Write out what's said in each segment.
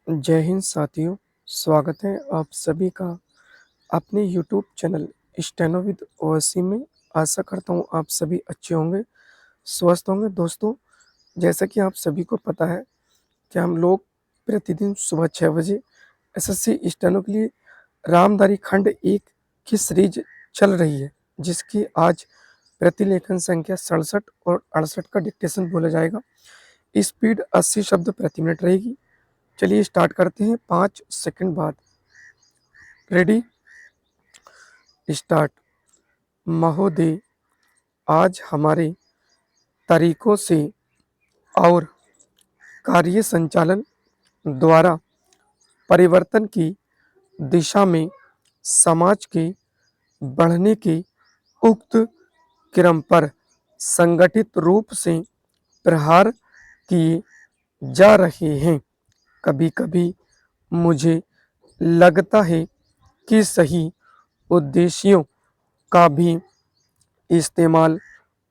जय हिंद साथियों, स्वागत है आप सभी का अपने YouTube channel steno with Owaisi में। आशा करता हूँ आप सभी अच्छे होंगे, स्वस्थ होंगे। दोस्तों, जैसा कि आप सभी को पता है कि हम लोग प्रतिदिन सुबह 6 बजे एसएससी स्टेनो के लिए रामधारी खंड 1 की सीरीज चल रही है, जिसकी आज प्रतिलेखन संख्या 67 और 68 का डिक्टेशन बोला जाएगा। स्पीड 80 शब्द प्रति मिनट रहेगी। चलिए स्टार्ट करते हैं 5 सेकंड बाद। Ready, start. महोदय, आज हमारे तरीकों से और कार्य संचालन द्वारा परिवर्तन की दिशा में समाज के बढ़ने के उक्त क्रम पर संगठित रूप से प्रहार किए जा रहे हैं। कभी कभी मुझे लगता है कि सही उद्देश्यों का भी इस्तेमाल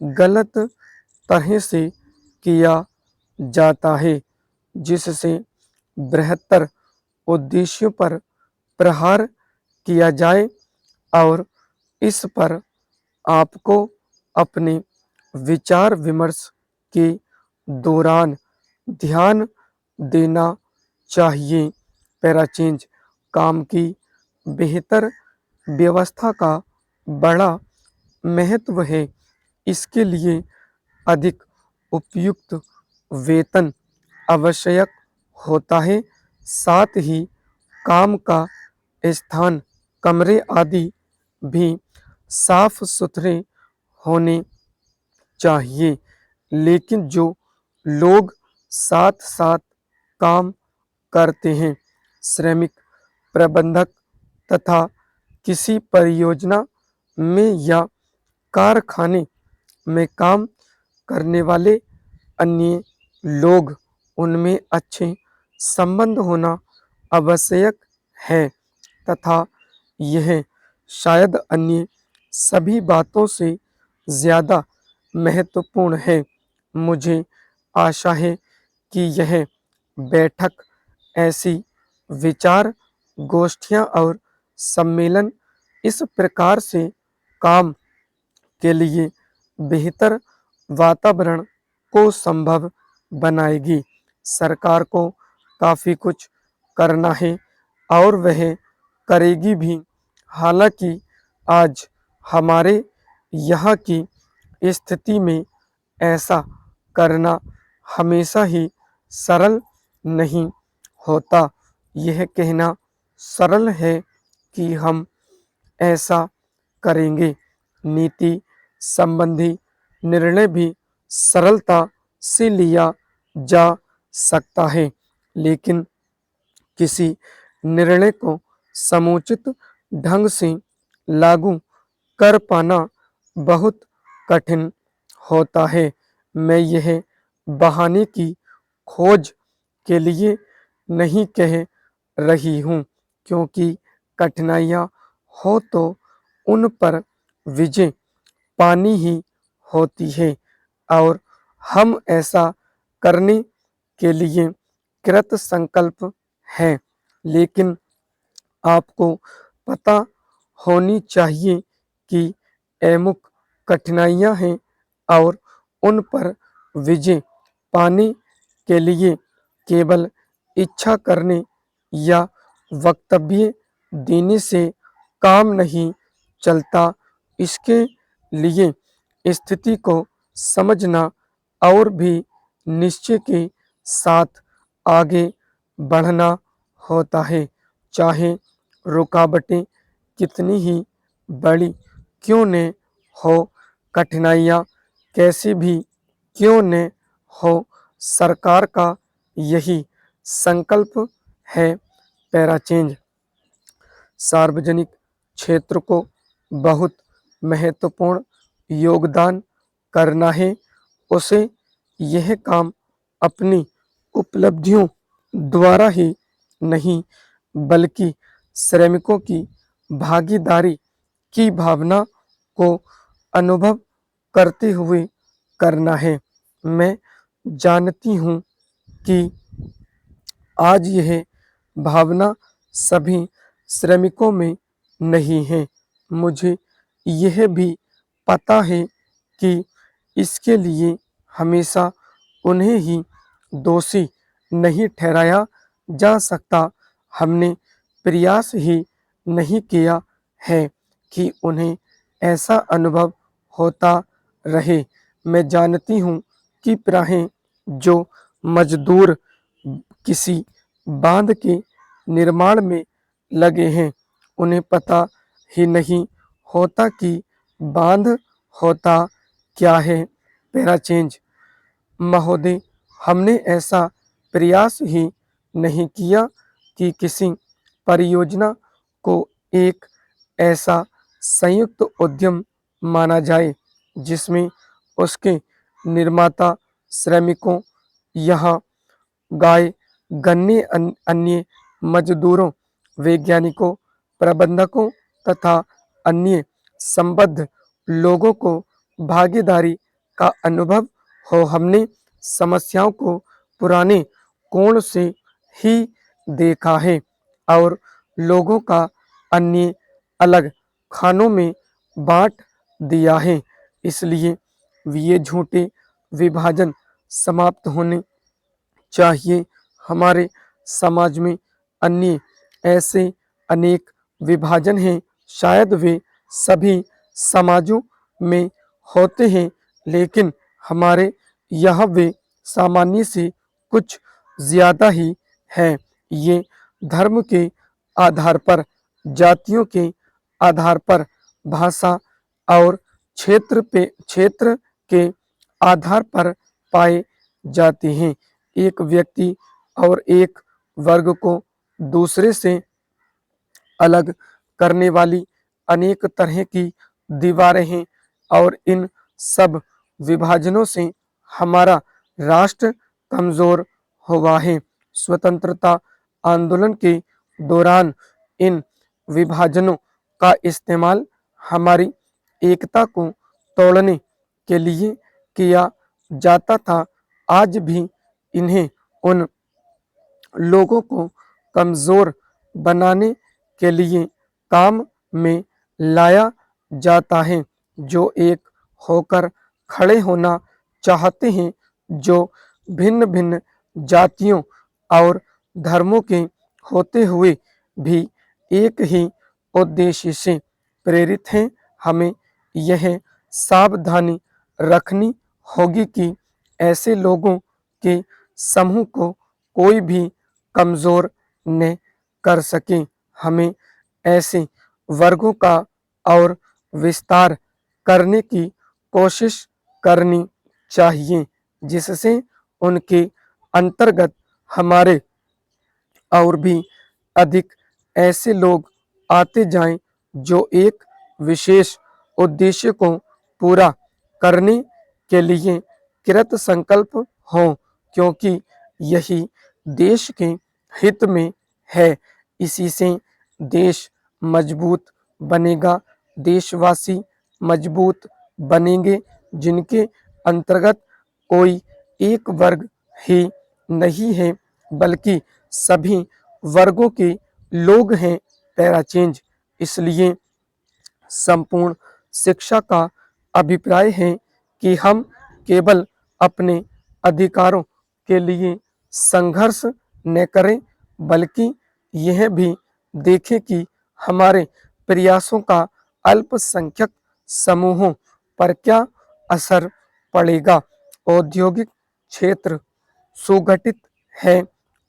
गलत तरह से किया जाता है, जिससे बृहत्तर उद्देश्यों पर प्रहार किया जाए। और इस पर आपको अपने विचार विमर्श के दौरान ध्यान देना चाहिए। पैराचेंज, काम की बेहतर व्यवस्था का बड़ा महत्व है। इसके लिए अधिक उपयुक्त वेतन आवश्यक होता है। साथ ही काम का स्थान, कमरे आदि भी साफ सुथरे होने चाहिए। लेकिन जो लोग साथ साथ काम करते हैं, श्रमिक, प्रबंधक तथा किसी परियोजना में या कारखाने में काम करने वाले अन्य लोग, उनमें अच्छे संबंध होना आवश्यक है तथा यह शायद अन्य सभी बातों से ज़्यादा महत्वपूर्ण है। मुझे आशा है कि यह बैठक ऐसी विचार गोष्ठियां और सम्मेलन इस प्रकार से काम के लिए बेहतर वातावरण को संभव बनाएगी। सरकार को काफ़ी कुछ करना है और वह करेगी भी। हालांकि आज हमारे यहाँ की स्थिति में ऐसा करना हमेशा ही सरल नहीं होता। यह कहना सरल है कि हम ऐसा करेंगे। नीति संबंधी निर्णय भी सरलता से लिया जा सकता है, लेकिन किसी निर्णय को समुचित ढंग से लागू कर पाना बहुत कठिन होता है। मैं यह बहाने की खोज के लिए नहीं कह रही हूँ, क्योंकि कठिनाइयाँ हो तो उन पर विजय पानी ही होती है और हम ऐसा करने के लिए कृत संकल्प हैं। लेकिन आपको पता होनी चाहिए कि अमुक कठिनाइयाँ हैं और उन पर विजय पाने के लिए केवल इच्छा करने या वक्तव्य देने से काम नहीं चलता। इसके लिए स्थिति को समझना और भी निश्चय के साथ आगे बढ़ना होता है। चाहे रुकावटें कितनी ही बड़ी क्यों न हो, कठिनाइयाँ कैसी भी क्यों न हो, सरकार का यही संकल्प है। पैराचेंज, सार्वजनिक क्षेत्र को बहुत महत्वपूर्ण योगदान करना है। उसे यह काम अपनी उपलब्धियों द्वारा ही नहीं, बल्कि श्रमिकों की भागीदारी की भावना को अनुभव करते हुए करना है। मैं जानती हूँ कि आज यह भावना सभी श्रमिकों में नहीं है। मुझे यह भी पता है कि इसके लिए हमेशा उन्हें ही दोषी नहीं ठहराया जा सकता। हमने प्रयास ही नहीं किया है कि उन्हें ऐसा अनुभव होता रहे। मैं जानती हूँ कि प्रायः जो मजदूर किसी बांध के निर्माण में लगे हैं, उन्हें पता ही नहीं होता कि बांध होता क्या है। पैराचेंज महोदय, हमने ऐसा प्रयास ही नहीं किया कि किसी परियोजना को एक ऐसा संयुक्त उद्यम माना जाए जिसमें उसके निर्माता, श्रमिकों, यहाँ गाय गन्ने अन्य मजदूरों, वैज्ञानिकों, प्रबंधकों तथा अन्य संबद्ध लोगों को भागीदारी का अनुभव हो। हमने समस्याओं को पुराने कोण से ही देखा है और लोगों का अन्य अलग खानों में बांट दिया है। इसलिए ये झूठे विभाजन समाप्त होने चाहिए। हमारे समाज में अन्य ऐसे अनेक विभाजन हैं, शायद वे सभी समाजों में होते हैं, लेकिन हमारे यहाँ वे सामान्य से कुछ ज़्यादा ही हैं। ये धर्म के आधार पर, जातियों के आधार पर, भाषा और क्षेत्र के आधार पर पाए जाते हैं। एक व्यक्ति और एक वर्ग को दूसरे से अलग करने वाली अनेक तरह की दीवारें हैं और इन सब विभाजनों से हमारा राष्ट्र कमजोर हुआ है। स्वतंत्रता आंदोलन के दौरान इन विभाजनों का इस्तेमाल हमारी एकता को तोड़ने के लिए किया जाता था। आज भी इन्हें उन लोगों को कमजोर बनाने के लिए काम में लाया जाता है जो एक होकर खड़े होना चाहते हैं, जो भिन्न भिन्न जातियों और धर्मों के होते हुए भी एक ही उद्देश्य से प्रेरित हैं। हमें यह सावधानी रखनी होगी कि ऐसे लोगों के समूह को कोई भी कमजोर न कर सके। हमें ऐसे वर्गों का और विस्तार करने की कोशिश करनी चाहिए जिससे उनके अंतर्गत हमारे और भी अधिक ऐसे लोग आते जाएं जो एक विशेष उद्देश्य को पूरा करने के लिए कृत संकल्प हों, क्योंकि यही देश के हित में है। इसी से देश मजबूत बनेगा, देशवासी मजबूत बनेंगे, जिनके अंतर्गत कोई एक वर्ग ही नहीं है बल्कि सभी वर्गों के लोग हैं। पैराचेंज इसलिए संपूर्ण शिक्षा का अभिप्राय है कि हम केवल अपने अधिकारों के लिए संघर्ष न करें बल्कि यह भी देखें कि हमारे प्रयासों का अल्पसंख्यक समूहों पर क्या असर पड़ेगा। औद्योगिक क्षेत्र सुगठित है,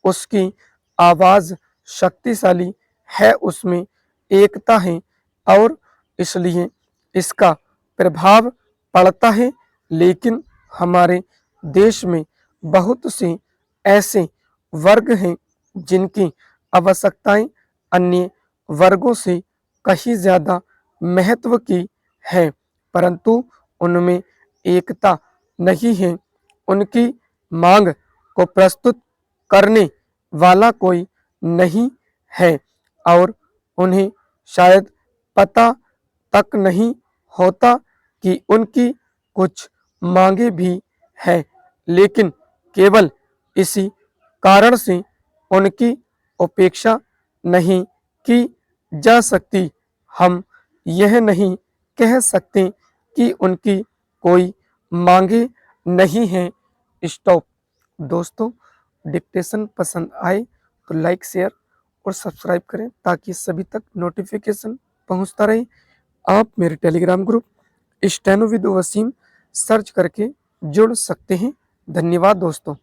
उसकी आवाज़ शक्तिशाली है, उसमें एकता है और इसलिए इसका प्रभाव पड़ता है। लेकिन हमारे देश में बहुत से ऐसे वर्ग हैं जिनकी आवश्यकताएं अन्य वर्गों से कहीं ज़्यादा महत्व की है, परंतु उनमें एकता नहीं है। उनकी मांग को प्रस्तुत करने वाला कोई नहीं है और उन्हें शायद पता तक नहीं होता कि उनकी कुछ मांगे भी हैं, लेकिन केवल इसी कारण से उनकी उपेक्षा नहीं की जा सकती। हम यह नहीं कह सकते कि उनकी कोई मांगे नहीं हैं। स्टॉप। दोस्तों, डिक्टेशन पसंद आए तो लाइक, शेयर और सब्सक्राइब करें ताकि सभी तक नोटिफिकेशन पहुंचता रहे। आप मेरे Telegram group steno with Waseem search करके जुड़ सकते हैं। धन्यवाद दोस्तों।